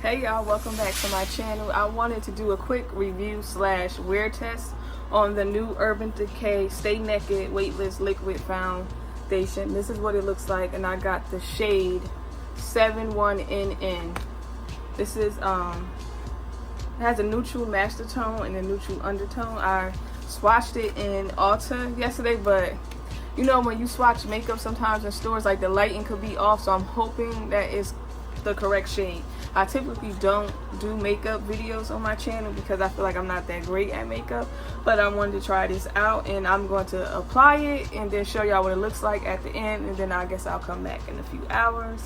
Hey y'all, welcome back to my channel. I wanted to do a quick review slash wear test on the new Urban Decay Stay Naked Weightless Liquid Foundation. This is what it looks like, and I got the shade 71NN. This is it has a neutral master tone and a neutral undertone. I swatched it in Ulta yesterday, but you know when you swatch makeup sometimes in stores, like the lighting could be off, so I'm hoping that it's the correct shade. I typically don't do makeup videos on my channel because I feel like I'm not that great at makeup, but I wanted to try this out, and I'm going to apply it and then show y'all what it looks like at the end, and then I guess I'll come back in a few hours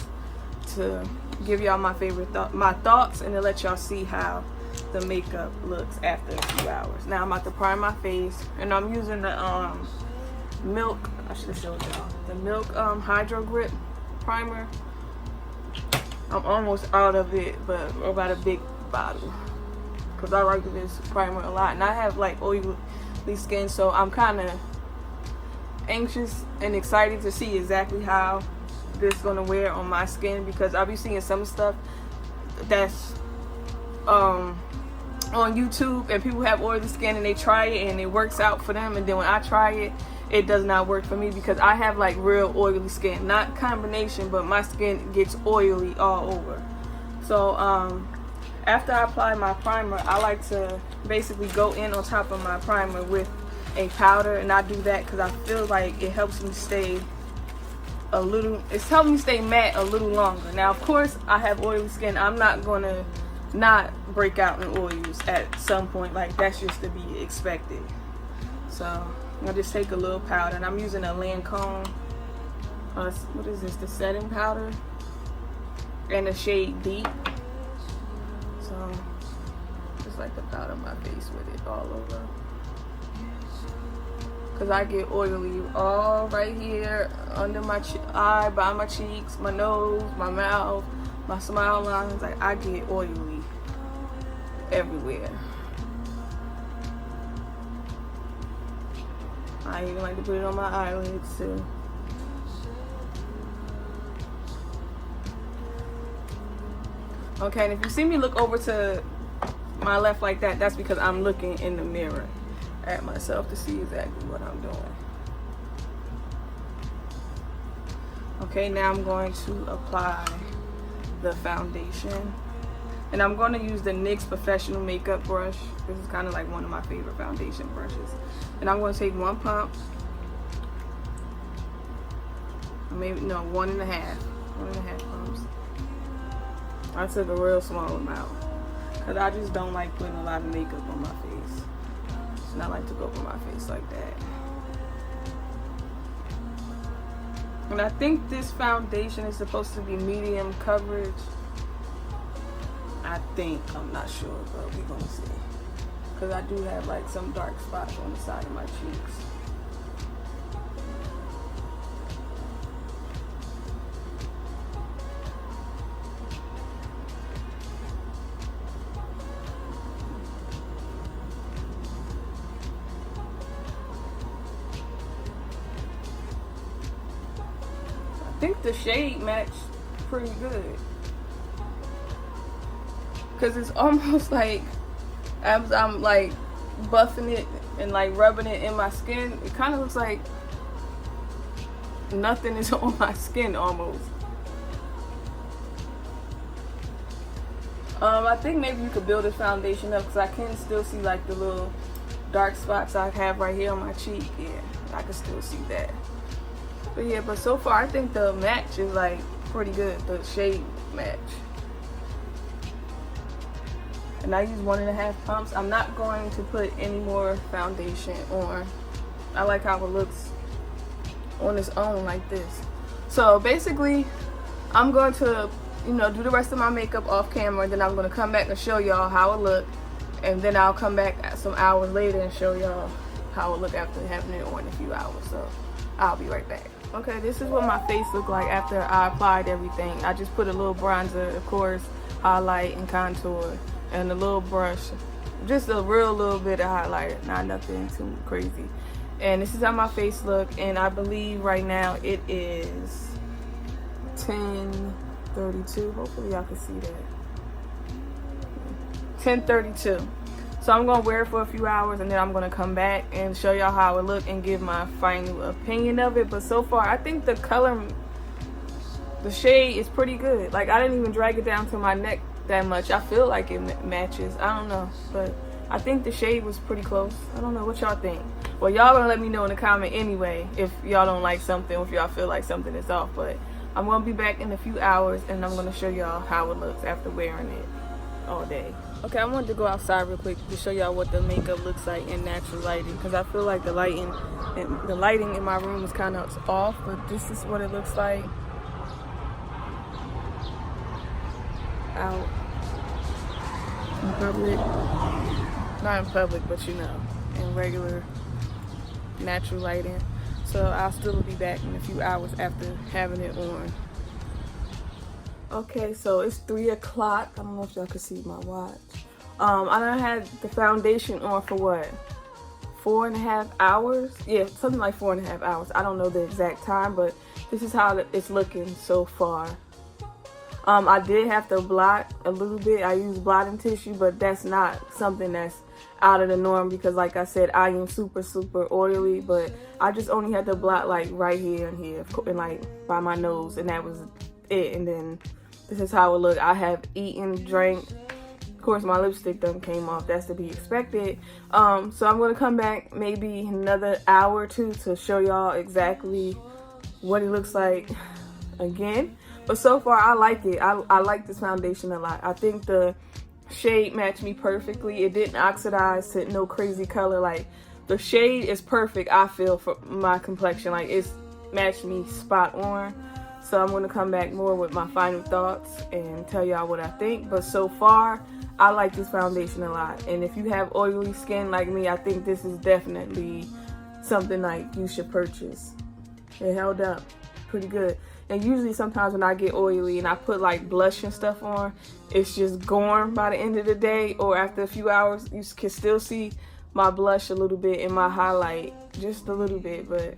to give y'all my favorite thoughts, and to let y'all see how the makeup looks after a few hours. Now I'm about to prime my face, and I'm using the Milk, I should have showed y'all, the Milk Hydro Grip Primer. I'm almost out of it, but about a big bottle, because I like this primer a lot, and I have like oily skin, so I'm kind of anxious and excited to see exactly how this is gonna wear on my skin, because I'll be seeing some stuff that's on YouTube, and people have oily skin and they try it and it works out for them, and then when I try it, it does not work for me, because I have like real oily skin, not combination, but my skin gets oily all over. So after I apply my primer, I like to basically go in on top of my primer with a powder, and I do that because I feel like it helps me stay it's helping me stay matte a little longer. Now of course I have oily skin, I'm not gonna not break out in oils at some point, like that's just to be expected. So I'll just take a little powder, and I'm using a Lancome, what is this, the setting powder, and the shade Deep. So just like to powder my face with it all over, because I get oily all right here under my eye, by my cheeks, my nose, my mouth, my smile lines. Like I get oily everywhere. I even like to put it on my eyelids too. Okay, and if you see me look over to my left like that, that's because I'm looking in the mirror at myself to see exactly what I'm doing. Okay, now I'm going to apply the foundation. And I'm going to use the NYX Professional Makeup Brush. This is kind of like one of my favorite foundation brushes. And I'm going to take one pump. Maybe, no, 1.5. 1.5 pumps. I took a real small amount, because I just don't like putting a lot of makeup on my face. And I like to go over my face like that. And I think this foundation is supposed to be medium coverage. I think, I'm not sure, but we're gonna see, because I do have like some dark spots on the side of my cheeks. I think the shade matched pretty good, because it's almost like as I'm like buffing it and like rubbing it in my skin, it kind of looks like nothing is on my skin almost. I think maybe you could build this foundation up, because I can still see like the little dark spots I have right here on my cheek. Yeah, I can still see that. But yeah, but so far I think the match is like pretty good, the shade match. And I use 1.5 pumps. I'm not going to put any more foundation on. I like how it looks on its own like this. So basically, I'm going to, do the rest of my makeup off camera, and then I'm going to come back and show y'all how it looked, and then I'll come back some hours later and show y'all how it looked after having it on in a few hours. So I'll be right back. Okay, this is what my face looked like after I applied everything. I just put a little bronzer, of course, highlight and contour, and a little brush, just a real little bit of highlighter, not nothing too crazy. And this is how my face look, and I believe right now it is 10:32. Hopefully y'all can see that. 10:32. So I'm gonna wear it for a few hours and then I'm gonna come back and show y'all how it look and give my final opinion of it. But so far, I think the color, the shade is pretty good. Like, I didn't even drag it down to my neck that much. I feel like it matches. I don't know, but I think the shade was pretty close. I don't know what y'all think. Well, y'all gonna let me know in the comment anyway if y'all don't like something, or if y'all feel like something is off. But I'm gonna be back in a few hours and I'm gonna show y'all how it looks after wearing it all day. Okay, I wanted to go outside real quick to show y'all what the makeup looks like in natural lighting, because I feel like the lighting in my room is kind of off, but this is what it looks like out in public. Not in public, but you know, in regular natural lighting. So I'll still be back in a few hours after having it on. Okay, so it's 3 o'clock. I don't know if y'all can see my watch. I done had the foundation on for what? 4.5 hours? Yeah, something like 4.5 hours. I don't know the exact time, but this is how it's looking so far. I did have to blot a little bit. I used blotting tissue, but that's not something that's out of the norm because, like I said, I am super oily, but I just only had to blot like right here and here and like by my nose, and that was it. And then this is how it looked. I have eaten, drank. Of course, my lipstick done came off. That's to be expected. So I'm gonna come back maybe another hour or two to show y'all exactly what it looks like again. But so far, I like it. I like this foundation a lot. I think the shade matched me perfectly. It didn't oxidize to no crazy color. Like, the shade is perfect, I feel, for my complexion. Like, it's matched me spot on. So I'm going to come back more with my final thoughts and tell y'all what I think. But so far, I like this foundation a lot. And if you have oily skin like me, I think this is definitely something like you should purchase. It held up pretty good. And usually sometimes when I get oily and I put like blush and stuff on, it's just gone by the end of the day, or after a few hours. You can still see my blush a little bit and my highlight just a little bit. But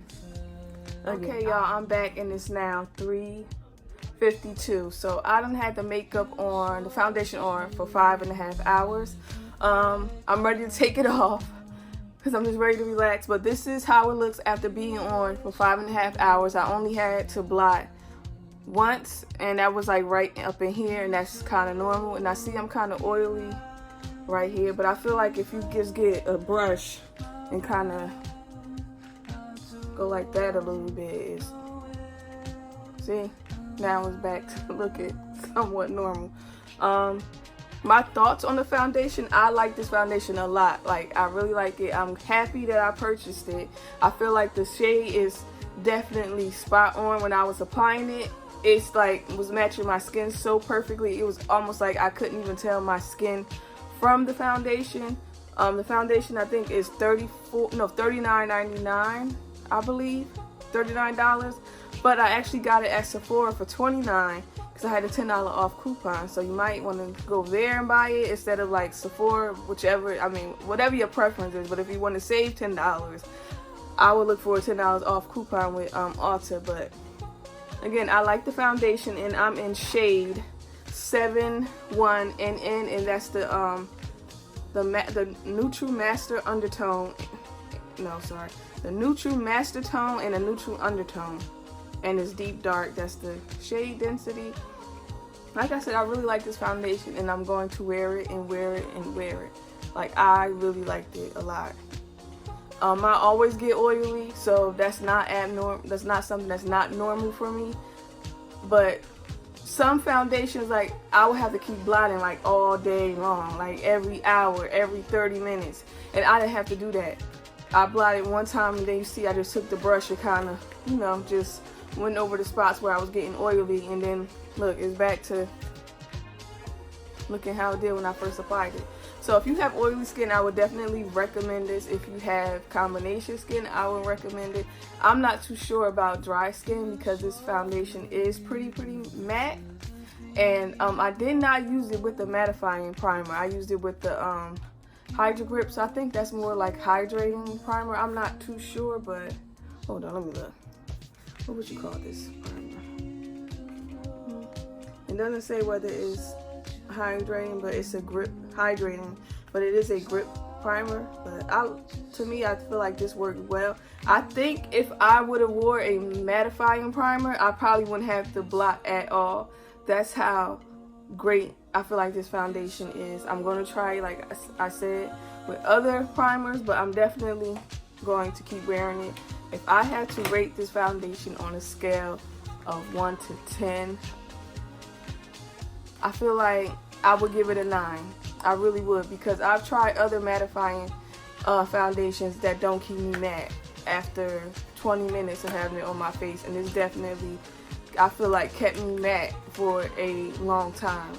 okay, y'all, I'm back and it's now 3:52. So I done had the makeup on, the foundation on for 5.5 hours. I'm ready to take it off because I'm just ready to relax. But this is how it looks after being on for 5.5 hours. I only had to blot once, and that was like right up in here, and that's kind of normal. And I see I'm kind of oily right here, but I feel like if you just get a brush and kind of go like that a little bit, see, now it's back to looking somewhat normal. My thoughts on the foundation, I like this foundation a lot. Like, I really like it. I'm happy that I purchased it. I feel like the shade is definitely spot on. When I was applying it, it's like was matching my skin so perfectly. It was almost like I couldn't even tell my skin from the foundation. The foundation, I think, is $39.99, I believe, $39. But I actually got it at Sephora for $29 because I had a $10 off coupon. So you might want to go there and buy it instead of like Sephora, whichever. I mean, whatever your preference is. But if you want to save $10, I would look for a $10 off coupon with Ulta. But again, I like the foundation, and I'm in shade 71NN, and that's the neutral master undertone. No, sorry, the neutral master tone and a neutral undertone, and it's deep dark. That's the shade density. Like I said, I really like this foundation, and I'm going to wear it and wear it and wear it. Like, I really liked it a lot. I always get oily, so that's not abnormal. That's not something that's not normal for me. But some foundations, like, I would have to keep blotting like all day long, like every hour, every 30 minutes, and I didn't have to do that. I blotted one time, and then you see I just took the brush and kind of, you know, just went over the spots where I was getting oily, and then look, it's back to looking how it did when I first applied it. So if you have oily skin, I would definitely recommend this. If you have combination skin, I would recommend it. I'm not too sure about dry skin because this foundation is pretty matte. And I did not use it with the mattifying primer. I used it with the Hydro Grip. So I think that's more like hydrating primer. I'm not too sure, but hold on, let me look. What would you call this primer? It doesn't say whether it's hydrating, but it's a grip hydrating, but it is a grip primer. But to me, I feel like this worked well. I think if I would have wore a mattifying primer, I probably wouldn't have to blot at all. That's how great I feel like this foundation is. I'm going to try, like I said, with other primers, but I'm definitely going to keep wearing it. If I had to rate this foundation on a scale of 1 to 10, I feel like I would give it a 9. I really would, because I've tried other mattifying foundations that don't keep me matte after 20 minutes of having it on my face, and this definitely, I feel like, kept me matte for a long time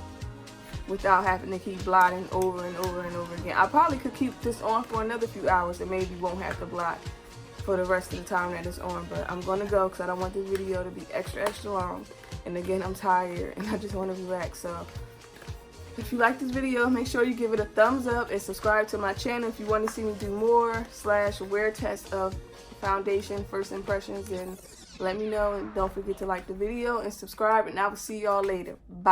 without having to keep blotting over and over and over again. I probably could keep this on for another few hours and maybe won't have to blot for the rest of the time that it's on, but I'm gonna go because I don't want this video to be extra long, and again, I'm tired and I just want to relax. So if you like this video, make sure you give it a thumbs up and subscribe to my channel if you want to see me do more / wear test of foundation first impressions, and let me know. And don't forget to like the video and subscribe, and I will see y'all later. Bye.